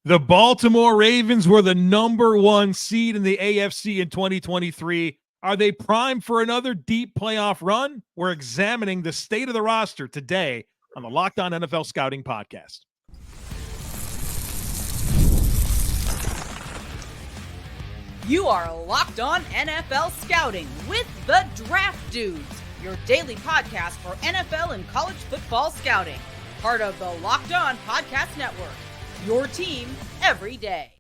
The Baltimore Ravens were the number 1 seed in the AFC in 2023. Are they primed for another deep playoff run? We're examining the state of the roster today on the Locked On NFL Scouting Podcast. You are Locked On NFL Scouting with the Draft Dudes, your daily podcast for NFL and college football scouting. Part of the Locked On Podcast Network, your team every day.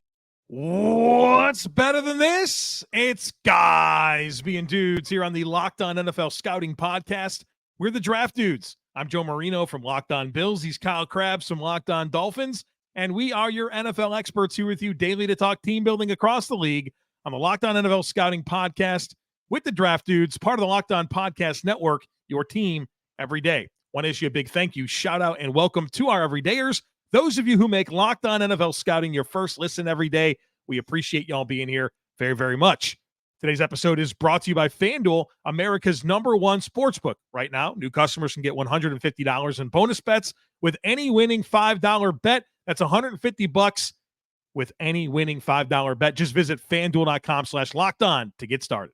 What's better than this? It's guys being dudes here on the Locked On NFL Scouting Podcast. We're the Draft Dudes. I'm Joe Marino from Locked On Bills. He's Kyle Crabbs from Locked On Dolphins. And we are your NFL experts here with you daily to talk team building across the league on the Locked On NFL Scouting Podcast with the Draft Dudes, part of the Locked On Podcast Network, your team every day. Want to issue a big thank you, shout out, and welcome to our everydayers. Those of you who make Locked On NFL Scouting your first listen every day, we appreciate y'all being here very, very much. Today's episode is brought to you by FanDuel, America's #1 sportsbook. Right now, new customers can get $150 in bonus bets with any winning $5 bet. That's $150 with any winning $5 bet. Just visit FanDuel.com/lockedon to get started.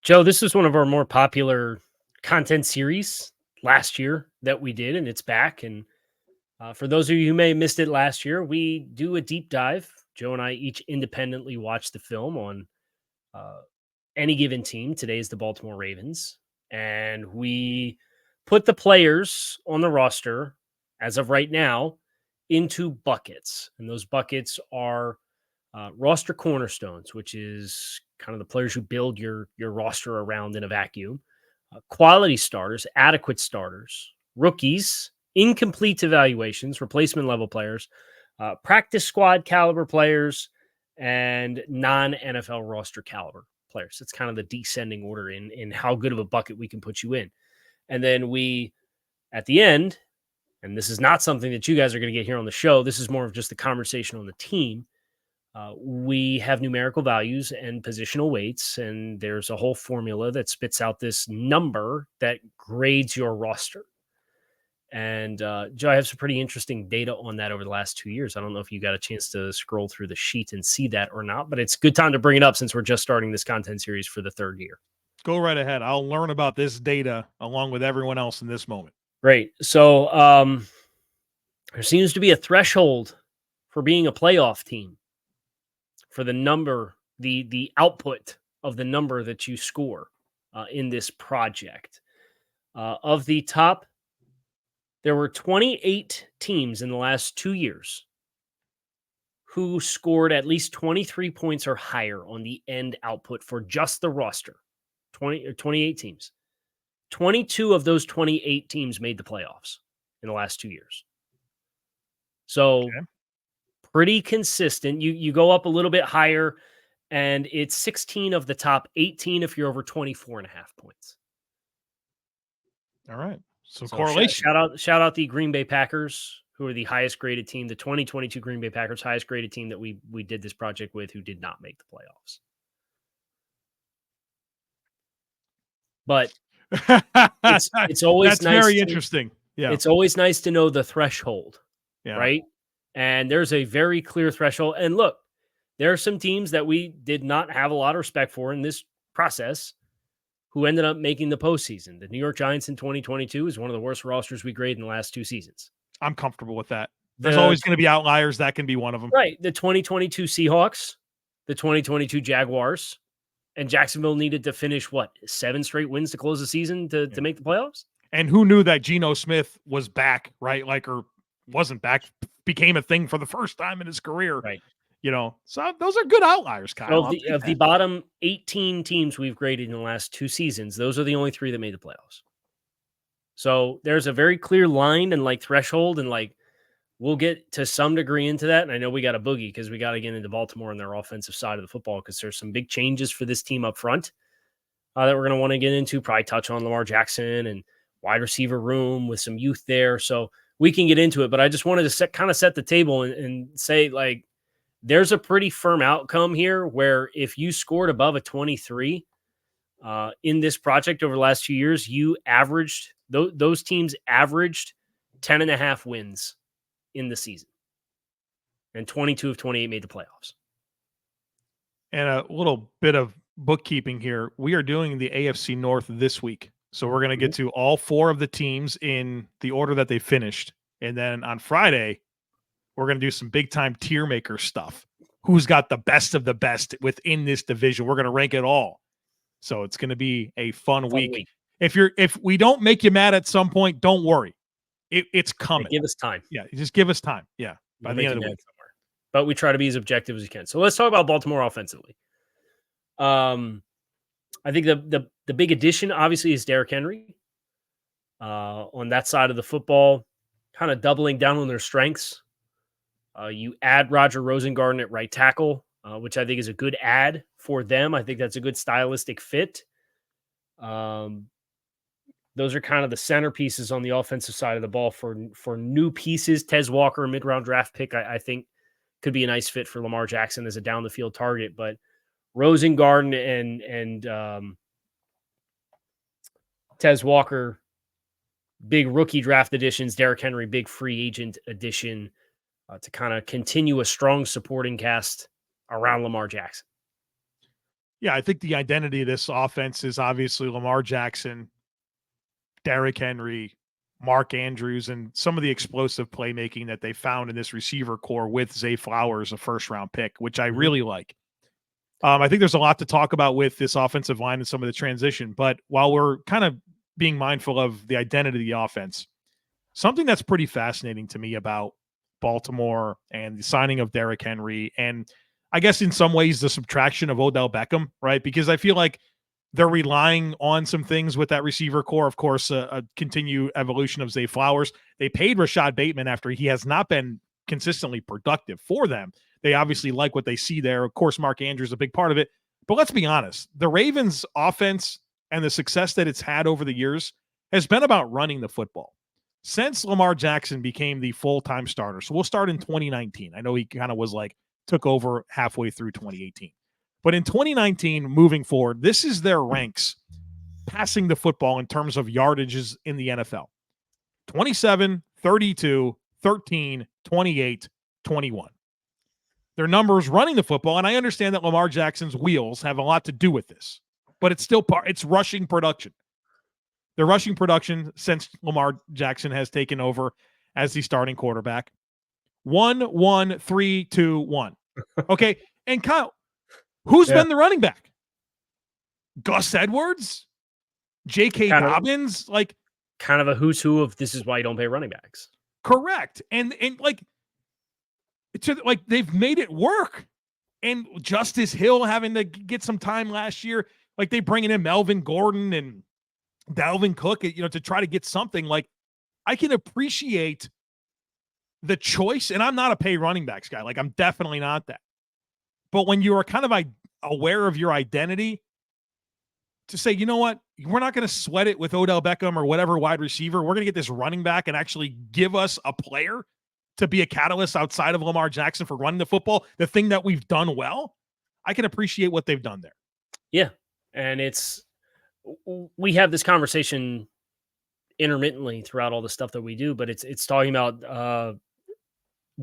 Joe, this is one of our more popular content series last year that we did, and it's back. And for those of you who may have missed it last year, we do a deep dive. Joe and I each independently watch the film on any given team. Today is the Baltimore Ravens. And we put the players on the roster, as of right now, into buckets. And those buckets are roster cornerstones, which is kind of the players who build your roster around in a vacuum. Quality starters, adequate starters, rookies, incomplete evaluations, replacement level players, practice squad caliber players, and non-NFL roster caliber players. It's kind of the descending order in how good of a bucket we can put you in. And then we, at the end, and this is not something that you guys are going to get here on the show, this is more of just the conversation on the team. We have numerical values and positional weights, and there's a whole formula that spits out this number that grades your roster. And Joe, I have some pretty interesting data on that over the last 2 years. I don't know if you got a chance to scroll through the sheet and see that or not, but it's a good time to bring it up since we're just starting this content series for the third year. Go right ahead. I'll learn about this data along with everyone else in this moment. Great. So there seems to be a threshold for being a playoff team for the number, the output of the number that you score in this project. Of the top, there were 28 teams in the last 2 years who scored at least 23 points or higher on the end output for just the roster. 28 teams. 22 of those 28 teams made the playoffs in the last 2 years. So pretty consistent. You go up a little bit higher, and it's 16 of the top 18 if you're over 24.5 points. All right. So correlation. Shout out the Green Bay Packers, who are the highest graded team, the 2022 Green Bay Packers, highest graded team that we did this project with, who did not make the playoffs. But it's always that's nice. Very interesting. Yeah. It's always nice to know the threshold, yeah. Right? And there's a very clear threshold. And look, there are some teams that we did not have a lot of respect for in this process who ended up making the postseason. The New York Giants in 2022 is one of the worst rosters we graded in the last 2 seasons. I'm comfortable with that. There's always going to be outliers. That can be one of them. Right. The 2022 Seahawks, the 2022 Jaguars, and Jacksonville needed to finish, 7 straight wins to close the season to make the playoffs? And who knew that Geno Smith was back, right? Or wasn't back, became a thing for the first time in his career. Right. So those are good outliers, Kyle. Of the bottom 18 teams we've graded in the last 2 seasons, those are the only 3 that made the playoffs. So there's a very clear line and threshold, and we'll get to some degree into that. And I know we got a boogie because we got to get into Baltimore and their offensive side of the football, because there's some big changes for this team up front that we're going to want to get into. Probably touch on Lamar Jackson and wide receiver room with some youth there. So we can get into it, but I just wanted to set the table and say, there's a pretty firm outcome here where if you scored above a 23 in this project over the last 2 years, you averaged, those teams averaged 10.5 wins in the season. and 22 of 28 made the playoffs. And a little bit of bookkeeping here. We are doing the AFC North this week. So we're going to get to all 4 of the teams in the order that they finished. And then on Friday, we're going to do some big time tier maker stuff. Who's got the best of the best within this division? We're going to rank it all. So it's going to be a fun week. If we don't make you mad at some point, don't worry. It's coming. Give us time. Yeah, just give us time. Yeah, by the end of the week. Somewhere. But we try to be as objective as we can. So let's talk about Baltimore offensively. I think the big addition, obviously, is Derrick Henry. On that side of the football, kind of doubling down on their strengths. You add Roger Rosengarten at right tackle, which I think is a good add for them. I think that's a good stylistic fit. Those are kind of the centerpieces on the offensive side of the ball for new pieces. Tez Walker, a mid-round draft pick, I think could be a nice fit for Lamar Jackson as a down-the-field target. But Rosengarten and Tez Walker, big rookie draft additions. Derrick Henry, big free agent addition to kind of continue a strong supporting cast around Lamar Jackson. Yeah, I think the identity of this offense is obviously Lamar Jackson, Derrick Henry, Mark Andrews, and some of the explosive playmaking that they found in this receiver core with Zay Flowers, a first-round pick, which I really like. I think there's a lot to talk about with this offensive line and some of the transition, but while we're kind of being mindful of the identity of the offense, something that's pretty fascinating to me about Baltimore and the signing of Derrick Henry, and I guess in some ways the subtraction of Odell Beckham, right? Because I feel like they're relying on some things with that receiver core. Of course, a continued evolution of Zay Flowers. They paid Rashod Bateman after he has not been consistently productive for them. They obviously like what they see there. Of course, Mark Andrews is a big part of it. But let's be honest, the Ravens offense and the success that it's had over the years has been about running the football. Since Lamar Jackson became the full-time starter, so we'll start in 2019. I know he kind of was like, took over halfway through 2018. But in 2019, moving forward, this is their ranks passing the football in terms of yardages in the NFL. 27, 32, 13, 28, 21. Their numbers running the football, and I understand that Lamar Jackson's wheels have a lot to do with this, but it's still it's rushing production. Their rushing production since Lamar Jackson has taken over as the starting quarterback. 1-1-3-2-1. Okay, and Kyle, who's been the running back? Gus Edwards? J.K. Dobbins? Like, kind of a who's who of this is why you don't pay running backs. Correct. And like, they've made it work. And Justice Hill having to get some time last year, like they bringing in Melvin Gordon and Dalvin Cook, to try to get something. Like, I can appreciate the choice, and I'm not a pay running backs guy. Like, I'm definitely not that. But when you are kind of aware of your identity, to say, you know what, we're not going to sweat it with Odell Beckham or whatever wide receiver. We're going to get this running back and actually give us a player to be a catalyst outside of Lamar Jackson for running the football, the thing that we've done well. I can appreciate what they've done there. Yeah. And we have this conversation intermittently throughout all the stuff that we do, but it's talking about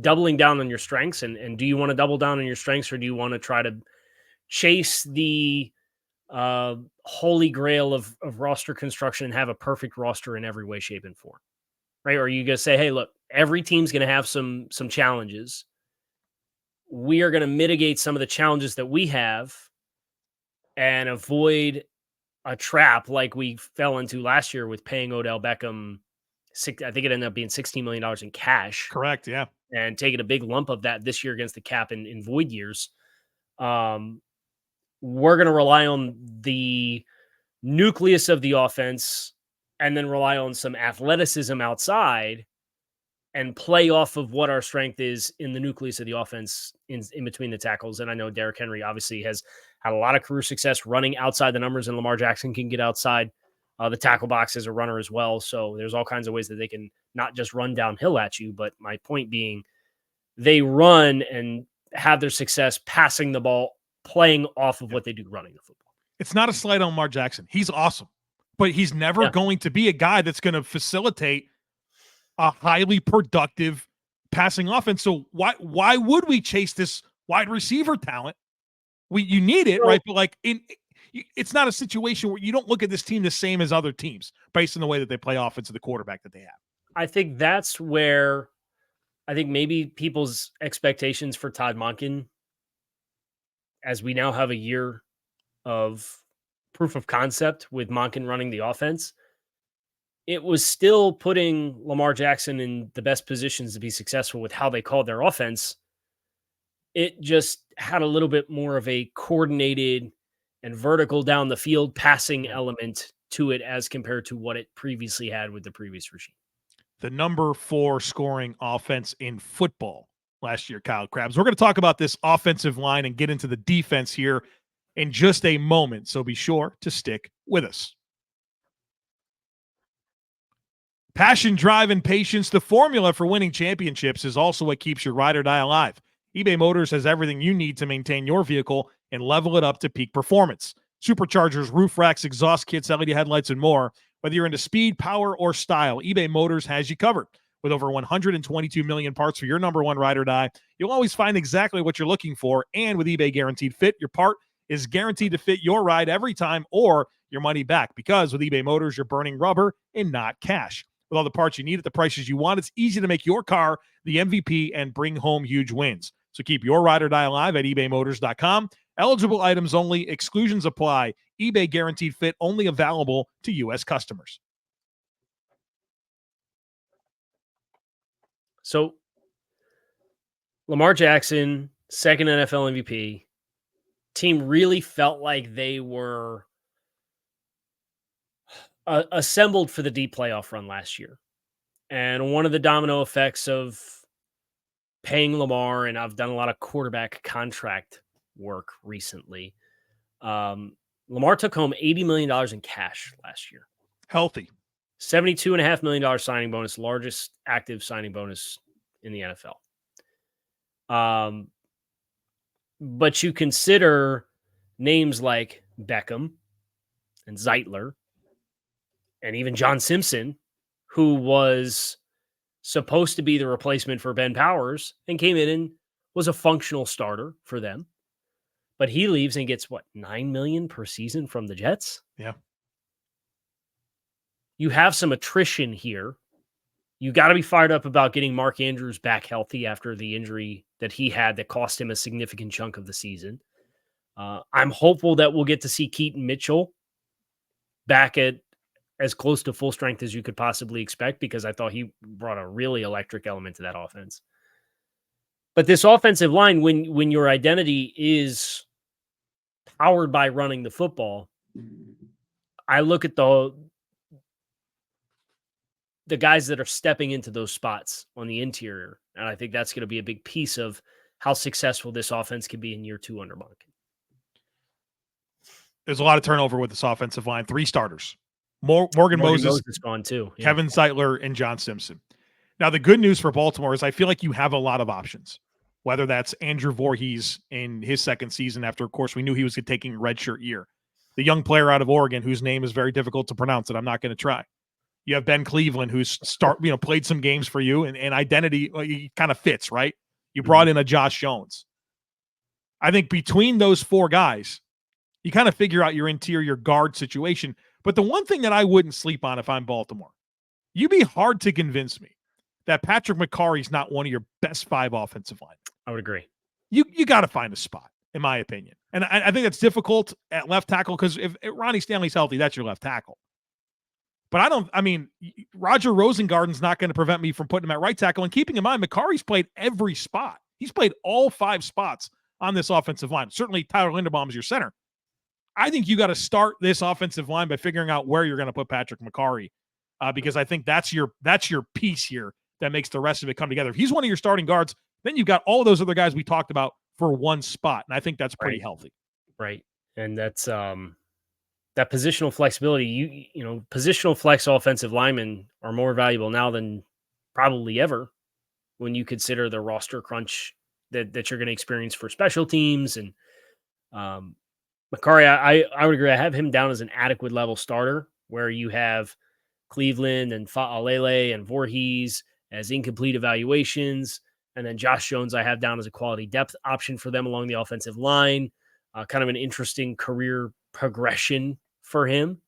doubling down on your strengths. And do you want to double down on your strengths, or do you want to try to chase the holy grail of roster construction and have a perfect roster in every way, shape, and form? Right? Or are you going to say, hey, look, every team's going to have some challenges. We are going to mitigate some of the challenges that we have and avoid a trap like we fell into last year with paying Odell Beckham. I think it ended up being $16 million in cash. Correct, yeah. And taking a big lump of that this year against the cap in void years. We're going to rely on the nucleus of the offense and then rely on some athleticism outside and play off of what our strength is in the nucleus of the offense in between the tackles. And I know Derrick Henry obviously has had a lot of career success running outside the numbers, and Lamar Jackson can get outside the tackle box as a runner as well. So there's all kinds of ways that they can not just run downhill at you, but my point being they run and have their success passing the ball, playing off of what they do running the football. It's not a slight on Lamar Jackson. He's awesome, but he's never going to be a guy that's going to facilitate a highly productive passing offense. So why would we chase this wide receiver talent? You need it, right? But like it's not a situation where you don't look at this team the same as other teams based on the way that they play offense and the quarterback that they have. I think that's where I think maybe people's expectations for Todd Monken, as we now have a year of proof of concept with Monken running the offense, it was still putting Lamar Jackson in the best positions to be successful with how they called their offense. It just had a little bit more of a coordinated and vertical down the field passing element to it as compared to what it previously had with the previous regime. The number 4 scoring offense in football last year, Kyle Crabbs. We're going to talk about this offensive line and get into the defense here in just a moment, so be sure to stick with us. Passion, drive, and patience, the formula for winning championships, is also what keeps your ride or die alive. eBay Motors has everything you need to maintain your vehicle and level it up to peak performance. Superchargers, roof racks, exhaust kits, LED headlights, and more. Whether you're into speed, power, or style, eBay Motors has you covered. With over 122 million parts for your number one ride or die, you'll always find exactly what you're looking for. And with eBay Guaranteed Fit, your part is guaranteed to fit your ride every time or your money back. Because with eBay Motors, you're burning rubber and not cash. With all the parts you need at the prices you want, it's easy to make your car the MVP and bring home huge wins. So keep your ride or die alive at ebaymotors.com. Eligible items only. Exclusions apply. eBay Guaranteed Fit only available to U.S. customers. So Lamar Jackson, second NFL MVP. Team really felt like they were assembled for the deep playoff run last year. And one of the domino effects of paying Lamar, and I've done a lot of quarterback contract work recently. Lamar took home $80 million in cash last year. Healthy. $72.5 million signing bonus, largest active signing bonus in the NFL. But you consider names like Beckham and Zeitler and even John Simpson, who was supposed to be the replacement for Ben Powers and came in and was a functional starter for them. But he leaves and gets what, $9 million per season from the Jets? Yeah. You have some attrition here. You got to be fired up about getting Mark Andrews back healthy after the injury that he had that cost him a significant chunk of the season. I'm hopeful that we'll get to see Keaton Mitchell back at as close to full strength as you could possibly expect, because I thought he brought a really electric element to that offense. But this offensive line, when your identity is powered by running the football, I look at the guys that are stepping into those spots on the interior, and I think that's going to be a big piece of how successful this offense can be in year 2 under Monken. There's a lot of turnover with this offensive line. 3 starters. Morgan Moses is gone too. Yeah. Kevin Zeitler, and John Simpson. Now, the good news for Baltimore is I feel like you have a lot of options, whether that's Andrew Voorhees in his second season after, of course, we knew he was taking a redshirt year. The young player out of Oregon whose name is very difficult to pronounce that I'm not going to try. You have Ben Cleveland, who's played some games for you, and identity he kind of fits, right? You brought in a Josh Jones. I think between those 4 guys, you kind of figure out your interior guard situation. But the one thing that I wouldn't sleep on if I'm Baltimore, you'd be hard to convince me that Patrick McCarry's not one of your best 5 offensive linemen. I would agree. You got to find a spot, in my opinion. And I think that's difficult at left tackle because if Ronnie Stanley's healthy, that's your left tackle. But Roger Rosengarten's not going to prevent me from putting him at right tackle. And keeping in mind, McCarry's played every spot. He's played all 5 spots on this offensive line. Certainly Tyler Linderbaum is your center. I think you got to start this offensive line by figuring out where you're going to put Patrick McCarry, because I think that's your piece here that makes the rest of it come together. If he's one of your starting guards, then you've got all of those other guys we talked about for one spot, and I think that's pretty healthy. Right, and that's that positional flexibility. You know, positional flex offensive linemen are more valuable now than probably ever when you consider the roster crunch that you're going to experience for special teams and. McCarry, I would agree. I have him down as an adequate level starter where you have Cleveland and Fa'alele and Voorhees as incomplete evaluations. And then Josh Jones, I have down as a quality depth option for them along the offensive line. Kind of an interesting career progression for him.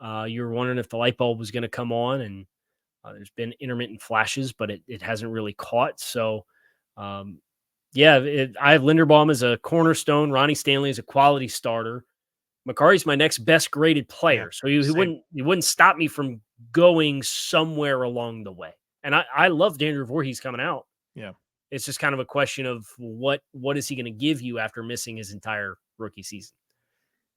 You were wondering if the light bulb was going to come on, and there's been intermittent flashes, but it hasn't really caught. So, I have Linderbaum as a cornerstone, Ronnie Stanley as a quality starter. Macari's my next best graded player. So he wouldn't stop me from going somewhere along the way. And I love Andrew Voorhees coming out. Yeah. It's just kind of a question of what is he going to give you after missing his entire rookie season.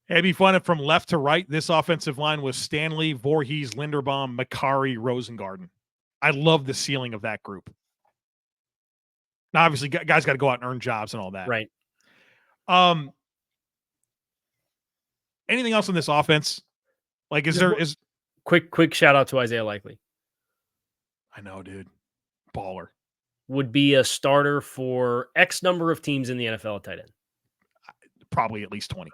It'd be fun if from left to right, this offensive line was Stanley, Voorhees, Linderbaum, Macari, Rosengarten. I love the ceiling of that group. Now, obviously, guys got to go out and earn jobs and all that. Right. Anything else on this offense? Like, is quick shout out to Isaiah Likely? I know, dude. Baller. Would be a starter for X number of teams in the NFL at tight end. Probably at least 20.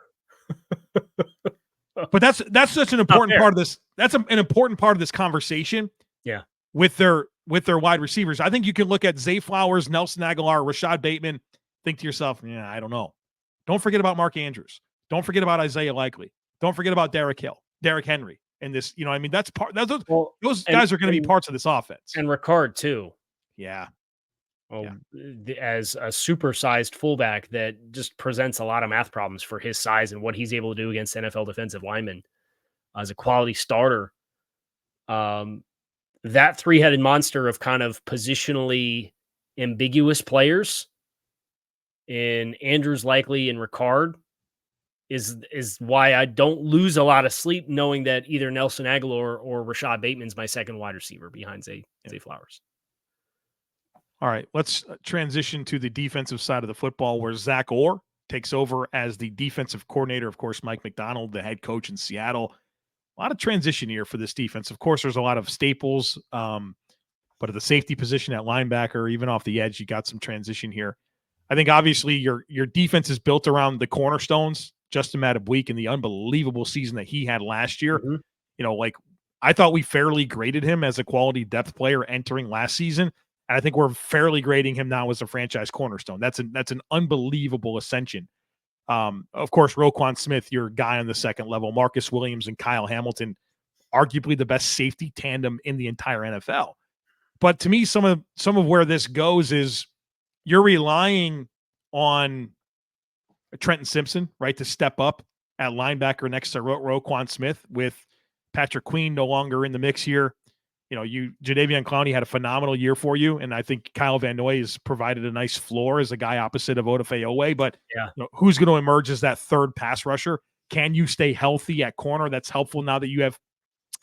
But that's such an important part of this. That's an important part of this conversation. Yeah. With their wide receivers. I think you can look at Zay Flowers, Nelson Aguilar, Rashod Bateman, think to yourself, yeah, I don't know. Don't forget about Mark Andrews. Don't forget about Isaiah Likely. Don't forget about Derrick Henry. And this, that's part. Those guys are going to be parts of this offense. And Ricard too. Yeah. As a supersized fullback that just presents a lot of math problems for his size and what he's able to do against NFL defensive linemen as a quality starter. That three-headed monster of kind of positionally ambiguous players in Andrews, Likely, and Ricard is why I don't lose a lot of sleep knowing that either Nelson Aguilar or Rashod Bateman's my second wide receiver behind Zay Flowers. All right, let's transition to the defensive side of the football where Zach Orr takes over as the defensive coordinator. Of course, Mike McDonald, the head coach in Seattle. A lot of transition here for this defense. Of course, there's a lot of staples, but at the safety position at linebacker, even off the edge, you got some transition here. I think obviously your defense is built around the cornerstones, Justin Madubuike, and the unbelievable season that he had last year. Mm-hmm. I thought we fairly graded him as a quality depth player entering last season. And I think we're fairly grading him now as a franchise cornerstone. That's an unbelievable ascension. Of course, Roquan Smith, your guy on the second level, Marcus Williams and Kyle Hamilton, arguably the best safety tandem in the entire NFL. But to me, some of where this goes is you're relying on Trenton Simpson, right, to step up at linebacker next to Roquan Smith with Patrick Queen no longer in the mix here. Jadeveon Clowney had a phenomenal year for you, and I think Kyle Van Noy has provided a nice floor as a guy opposite of Odafe Oweh. But who's going to emerge as that third pass rusher? Can you stay healthy at corner? That's helpful now that you have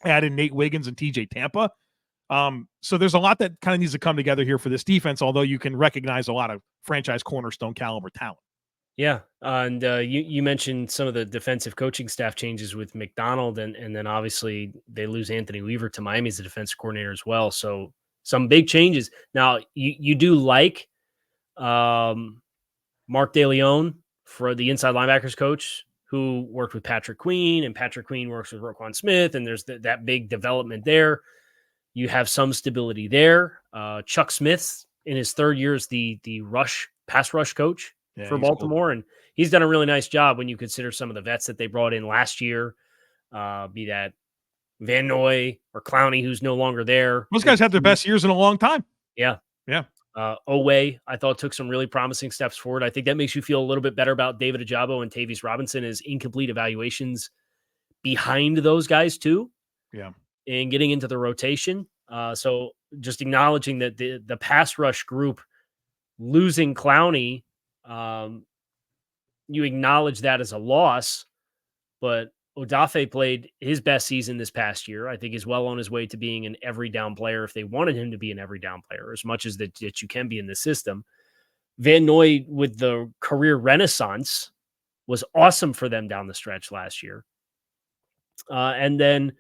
added Nate Wiggins and TJ Tampa. So there's a lot that kind of needs to come together here for this defense, although you can recognize a lot of franchise cornerstone caliber talent. Yeah, and you mentioned some of the defensive coaching staff changes with McDonald, and then obviously they lose Anthony Weaver to Miami as the defensive coordinator as well. So some big changes. Now, you do like Mark DeLeon for the inside linebackers coach, who worked with Patrick Queen, and Patrick Queen works with Roquan Smith, and there's that big development there. You have some stability there. Chuck Smith, in his third year, is the pass rush coach for Baltimore. Cool. And he's done a really nice job when you consider some of the vets that they brought in last year, be that Van Noy or Clowney, who's no longer there. Those guys had their best years in a long time. Yeah. Oweh, I thought, took some really promising steps forward. I think that makes you feel a little bit better about David Ojabo and Tavius Robinson as incomplete evaluations behind those guys too. Yeah. And getting into the rotation. So just acknowledging that the pass rush group losing Clowney, you acknowledge that as a loss, but Odafe played his best season this past year. I think he's well on his way to being an every down player if they wanted him to be an every down player, as much as that you can be in the system. Van Noy, with the career renaissance, was awesome for them down the stretch last year. And then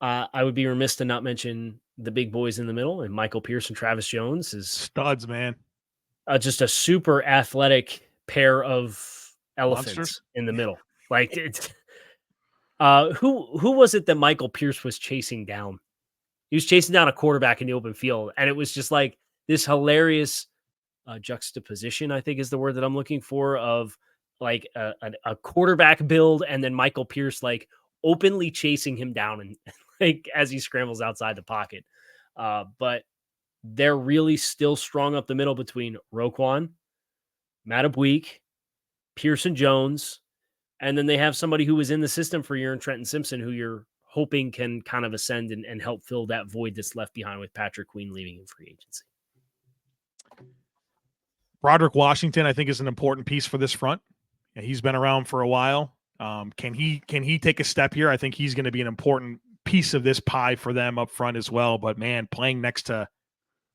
I would be remiss to not mention the big boys in the middle, and Michael Pierce and Travis Jones is studs, man. Just a super athletic pair of elephants Monsters in the middle. Like it's who was it that Michael Pierce was chasing down He was chasing down a quarterback in the open field, and it was just like this hilarious juxtaposition, I think is the word that I'm looking for, of like a quarterback build and then Michael Pierce like openly chasing him down and like as he scrambles outside the pocket. But they're really still strong up the middle between Roquan, Madubuike, Pearson Jones, and then they have somebody who was in the system for a year in Trenton Simpson, who you're hoping can kind of ascend and help fill that void that's left behind with Patrick Queen leaving in free agency. Broderick Washington, I think, is an important piece for this front. He's been around for a while. Can he take a step here? I think he's going to be an important piece of this pie for them up front as well. But man, playing next to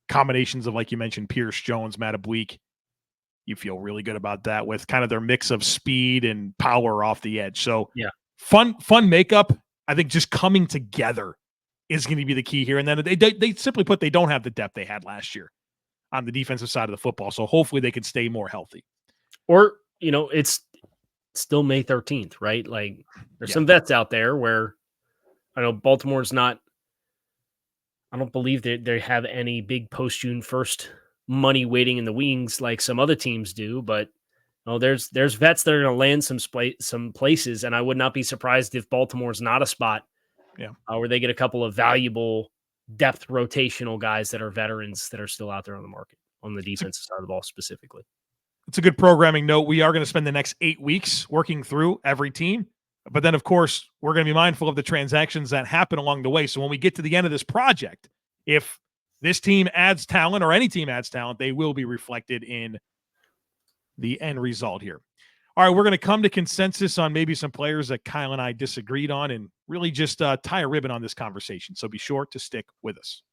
combinations of, like you mentioned, Pierce, Jones, Madubuike, you feel really good about that with kind of their mix of speed and power off the edge. So yeah, fun makeup. I think just coming together is going to be the key here. And then they simply put, they don't have the depth they had last year on the defensive side of the football. So hopefully they can stay more healthy. Or, it's still May 13th, right? Like there's some vets out there where I know Baltimore's not, I don't believe that they have any big post June 1st money waiting in the wings like some other teams do, but there's vets that are going to land some places. And I would not be surprised if Baltimore's not a spot where they get a couple of valuable depth rotational guys that are veterans that are still out there on the market on the defensive side of the ball specifically. It's a good programming note. We are going to spend the next 8 weeks working through every team. But then, of course, we're going to be mindful of the transactions that happen along the way. So when we get to the end of this project, if this team adds talent or any team adds talent, they will be reflected in the end result here. All right, we're going to come to consensus on maybe some players that Kyle and I disagreed on and really just tie a ribbon on this conversation. So be sure to stick with us.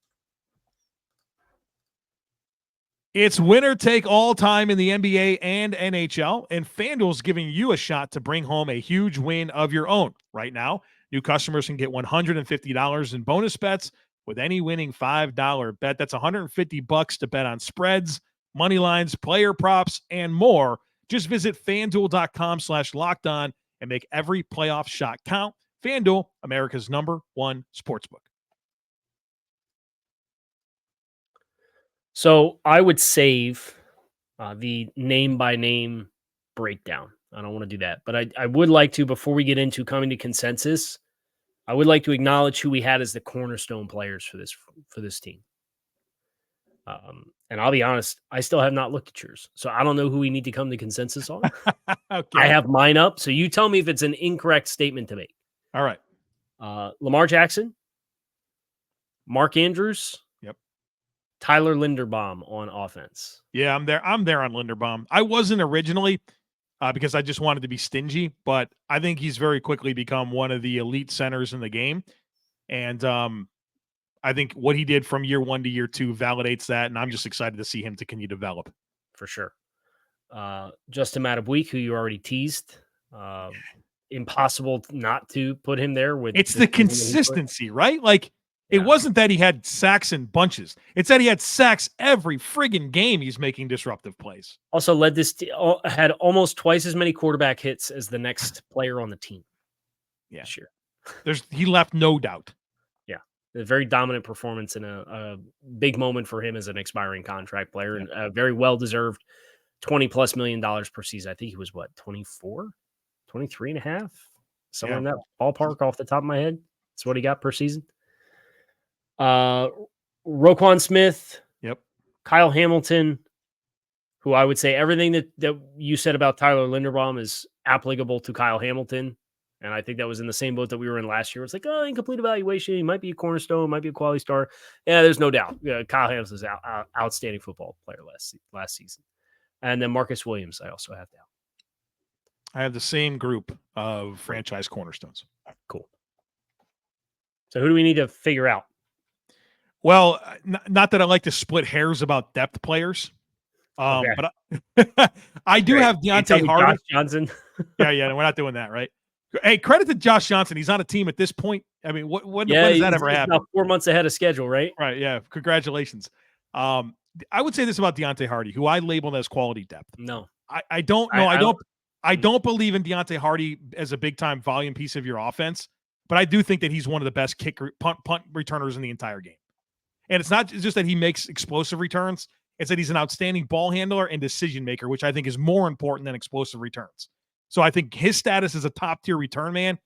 It's winner take all time in the NBA and NHL, and FanDuel's giving you a shot to bring home a huge win of your own. Right now, new customers can get $150 in bonus bets with any winning $5 bet. That's $150 to bet on spreads, money lines, player props, and more. Just visit FanDuel.com/lockedon and make every playoff shot count. FanDuel, America's #1 sportsbook. So I would save the name-by-name breakdown. I don't want to do that. But I would like to, before we get into coming to consensus, I would like to acknowledge who we had as the cornerstone players for this team. And I'll be honest, I still have not looked at yours. So I don't know who we need to come to consensus on. Okay. I have mine up. So you tell me if it's an incorrect statement to make. All right. Lamar Jackson, Mark Andrews, Tyler Linderbaum on offense. Yeah, I'm there on Linderbaum. I wasn't originally because I just wanted to be stingy, but I think he's very quickly become one of the elite centers in the game. And I think what he did from year 1 to year 2 validates that, and I'm just excited to see him to continue to develop. For sure. Justin Madubuike, who you already teased. Impossible not to put him there. It's the consistency, right? Like, it wasn't that he had sacks in bunches. It's that he had sacks every friggin' game he's making disruptive plays. Also led had almost twice as many quarterback hits as the next player on the team. Yeah, sure. He left no doubt. Yeah, a very dominant performance and a big moment for him as an expiring contract player and a very well-deserved $20+ million per season. I think he was 24, 23 and a half, somewhere in that ballpark off the top of my head. That's what he got per season. Roquan Smith, Kyle Hamilton, who I would say everything that you said about Tyler Linderbaum is applicable to Kyle Hamilton. And I think that was in the same boat that we were in last year. It's like, incomplete evaluation. He might be a cornerstone, might be a quality star. Yeah, there's no doubt. Kyle Hamilton is an outstanding football player last season. And then Marcus Williams, I also have down. I have the same group of franchise cornerstones. Cool. So who do we need to figure out? Well, not that I like to split hairs about depth players, but I do have Deontay Hardy. Josh Johnson. yeah, we're not doing that, right? Hey, credit to Josh Johnson. He's on a team at this point. I mean, when does that ever happen? About 4 months ahead of schedule, right? Right, yeah. Congratulations. I would say this about Deontay Hardy, who I labeled as quality depth. No. I don't know. I don't believe in Deontay Hardy as a big-time volume piece of your offense. but I do think that he's one of the best punt returners in the entire game. And it's not just that he makes explosive returns. It's that he's an outstanding ball handler and decision maker, which I think is more important than explosive returns. So I think his status as a top-tier return man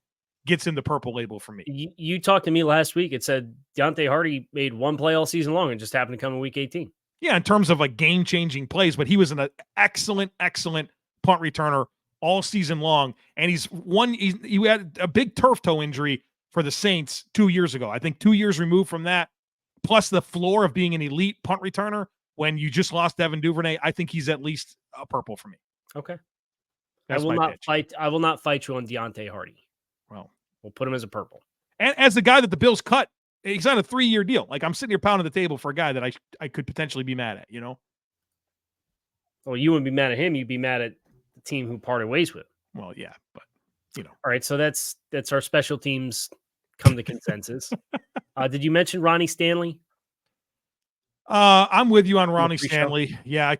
gets him the purple label for me. You talked to me last week. It said Deontay Hardy made one play all season long and just happened to come in week 18. Yeah, in terms of like game-changing plays, but he was an excellent punt returner all season long. And he had a big turf toe injury for the Saints 2 years ago. I think 2 years removed from that, plus the floor of being an elite punt returner when you just lost Devin Duvernay. I think he's at least a purple for me. Okay. That's I will not pitch. fight. I will not fight you on Deontay Hardy. Well, we'll put him as a purple. And as the guy that the Bills cut, he's on a 3-year deal. Like, I'm sitting here pounding the table for a guy that I could potentially be mad at, you know? Well, you wouldn't be mad at him. You'd be mad at the team who parted ways with him. Well, yeah, but, you know. All right, so that's our special teams come to consensus. Did you mention Ronnie Stanley? I'm with you on Ronnie Stanley. Yeah,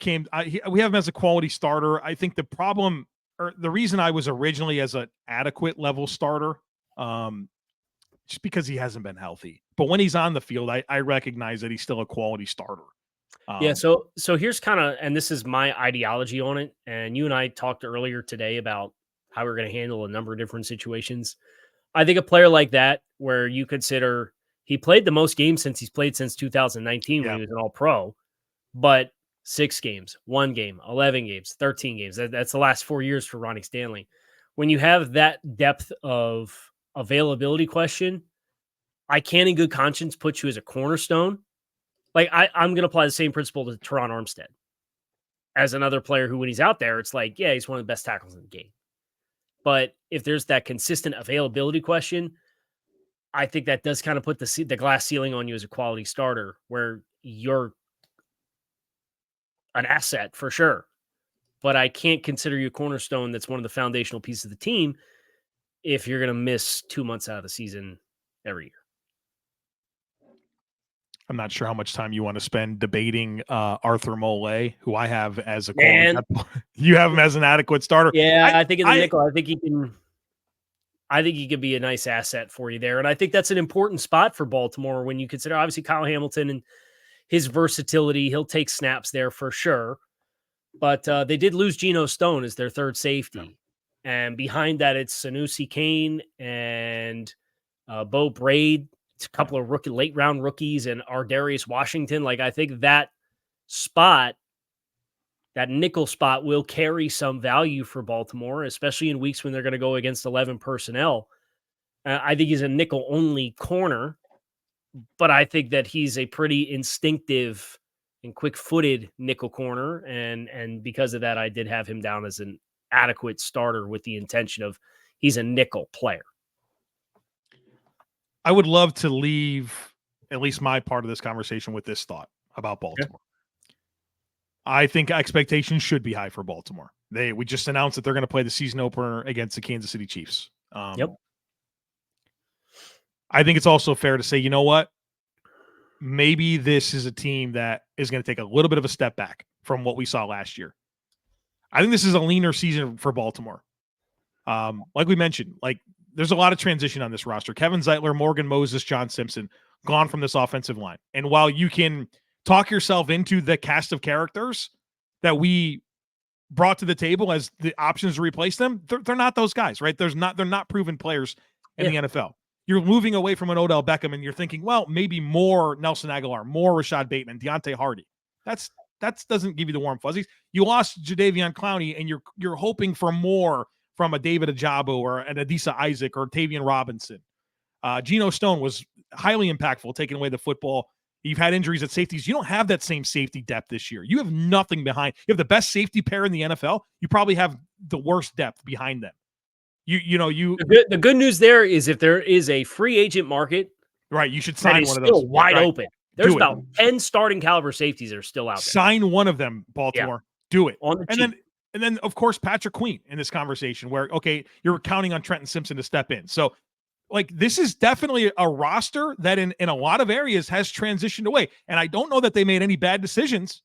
we have him as a quality starter. I think the problem, or the reason I was originally as an adequate level starter, just because he hasn't been healthy. But when he's on the field, I recognize that he's still a quality starter. Yeah, so here's kind of, and this is my ideology on it. And you and I talked earlier today about how we're going to handle a number of different situations. I think a player like that, where you consider he played the most games he's played since 2019 when he was an All-Pro, but 6 games, 1 game, 11 games, 13 games. That's the last 4 years for Ronnie Stanley. When you have that depth of availability question, I can in good conscience put you as a cornerstone. Like I'm going to apply the same principle to Teron Armstead as another player who, when he's out there, it's like, yeah, he's one of the best tackles in the game. But if there's that consistent availability question, I think that does kind of put the glass ceiling on you as a quality starter, where you're an asset for sure. But I can't consider you a cornerstone that's one of the foundational pieces of the team if you're going to miss 2 months out of the season every year. I'm not sure how much time you want to spend debating Arthur Mole, who I have as a quality. You have him as an adequate starter. Yeah, I think in the nickel, I think he can. I think he could be a nice asset for you there. And I think that's an important spot for Baltimore when you consider, obviously, Kyle Hamilton and his versatility. He'll take snaps there for sure. But they did lose Geno Stone as their third safety. Yeah. And behind that, it's Sanusi Kane and Bo Braid. It's a couple of late-round rookies and Ardarius Washington. Like, I think that spot, that nickel spot, will carry some value for Baltimore, especially in weeks when they're going to go against 11 personnel. I think he's a nickel-only corner, but I think that he's a pretty instinctive and quick-footed nickel corner, and because of that, I did have him down as an adequate starter with the intention of he's a nickel player. I would love to leave at least my part of this conversation with this thought about Baltimore. Yeah. I think expectations should be high for Baltimore. We just announced that they're going to play the season opener against the Kansas City Chiefs. Yep. I think it's also fair to say, you know what? Maybe this is a team that is going to take a little bit of a step back from what we saw last year. I think this is a leaner season for Baltimore. Like we mentioned, there's a lot of transition on this roster. Kevin Zeitler, Morgan Moses, John Simpson, gone from this offensive line. And while you can talk yourself into the cast of characters that we brought to the table as the options to replace them, they're not those guys, right? They're not proven players in the NFL. You're moving away from an Odell Beckham and you're thinking, well, maybe more Nelson Aguilar, more Rashod Bateman, Deontay Hardy. That doesn't give you the warm fuzzies. You lost Jadeveon Clowney and you're hoping for more from a David Ojabo or an Adisa Isaac or Tavian Robinson. Geno Stone was highly impactful, taking away the football. You've had injuries at safeties. You don't have that same safety depth this year. You have nothing behind. You have the best safety pair in the NFL. You probably have the worst depth behind them. The good news there is if there is a free agent market, right, you should sign one of those. Still wide open. There's about 10 starting caliber safeties that are still out there. Sign one of them, Baltimore. Yeah. Do it. On the cheap. And then, of course, Patrick Queen in this conversation where, okay, you're counting on Trenton Simpson to step in. So, this is definitely a roster that in a lot of areas has transitioned away. And I don't know that they made any bad decisions,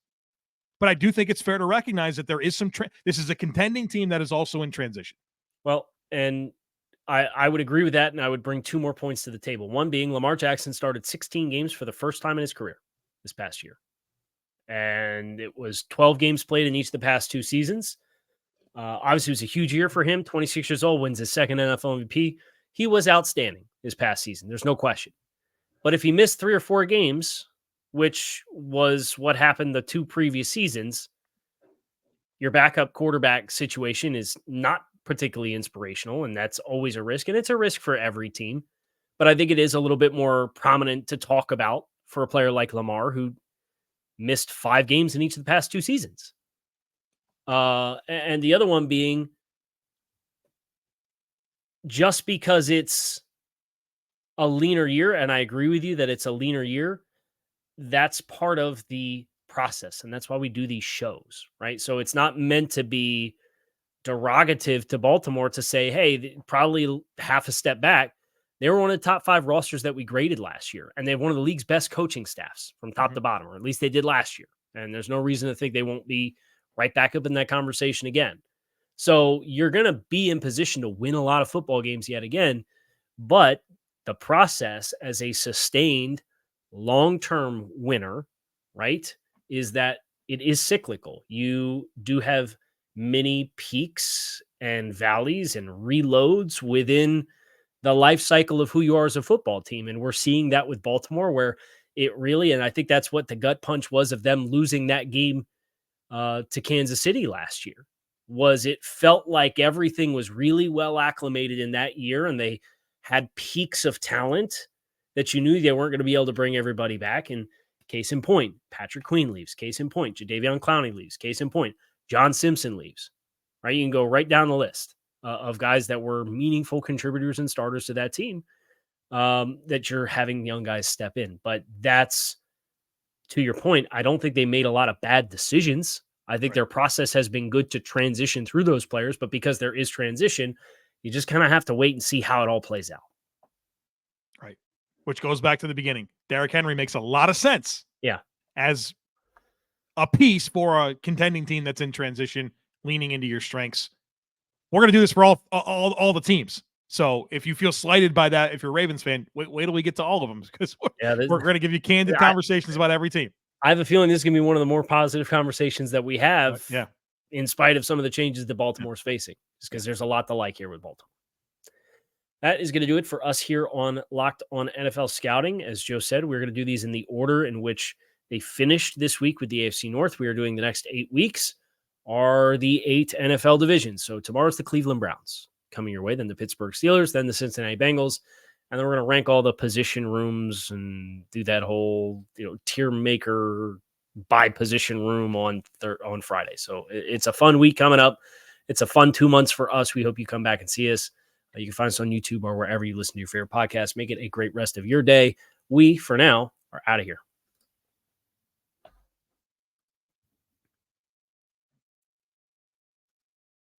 but I do think it's fair to recognize that there is this is a contending team that is also in transition. Well, and I would agree with that, and I would bring 2 more points to the table. One being Lamar Jackson started 16 games for the first time in his career this past year. And it was 12 games played in each of the past 2 seasons. Obviously, it was a huge year for him. 26 years old, wins his second NFL MVP. He was outstanding this past season. There's no question. But if he missed 3 or 4 games, which was what happened the 2 previous seasons, your backup quarterback situation is not particularly inspirational, and that's always a risk. And it's a risk for every team. But I think it is a little bit more prominent to talk about for a player like Lamar, who missed 5 games in each of the past 2 seasons. And the other one being, just because it's a leaner year, and I agree with you that it's a leaner year, that's part of the process. And that's why we do these shows, right? So it's not meant to be derogative to Baltimore to say, hey, probably half a step back. They were one of the top 5 rosters that we graded last year. And they have one of the league's best coaching staffs from top to bottom, or at least they did last year. And there's no reason to think they won't be right back up in that conversation again. So you're going to be in position to win a lot of football games yet again. But the process as a sustained long-term winner, right, is that it is cyclical. You do have many peaks and valleys and reloads within the life cycle of who you are as a football team. And we're seeing that with Baltimore, where it really, and I think that's what the gut punch was of them losing that game to Kansas City last year, was it felt like everything was really well acclimated in that year, and they had peaks of talent that you knew they weren't going to be able to bring everybody back. And case in point, Patrick Queen leaves. Case in point, Jadeveon Clowney leaves. Case in point, John Simpson leaves. Right? You can go right down the list of guys that were meaningful contributors and starters to that team, that you're having young guys step in. But that's, to your point, I don't think they made a lot of bad decisions. I think their process has been good to transition through those players, but because there is transition, you just kind of have to wait and see how it all plays out. Right. Which goes back to the beginning. Derrick Henry makes a lot of sense. Yeah. As a piece for a contending team that's in transition, leaning into your strengths. We're going to do this for all the teams. So if you feel slighted by that, if you're a Ravens fan, wait till we get to all of them, because we're going to give you candid conversations about every team. I have a feeling this is going to be one of the more positive conversations that we have, yeah, in spite of some of the changes that Baltimore's facing, just because there's a lot to like here with Baltimore. That is going to do it for us here on Locked on NFL Scouting. As Joe said, we're going to do these in the order in which they finished this week with the AFC North. We are doing the next 8 weeks are the 8 NFL divisions. So tomorrow's the Cleveland Browns coming your way, then the Pittsburgh Steelers, then the Cincinnati Bengals. And then we're going to rank all the position rooms and do that whole, tier maker by position room on Friday. So it's a fun week coming up. It's a fun 2 months for us. We hope you come back and see us. You can find us on YouTube or wherever you listen to your favorite podcast. Make it a great rest of your day. We, for now, are out of here.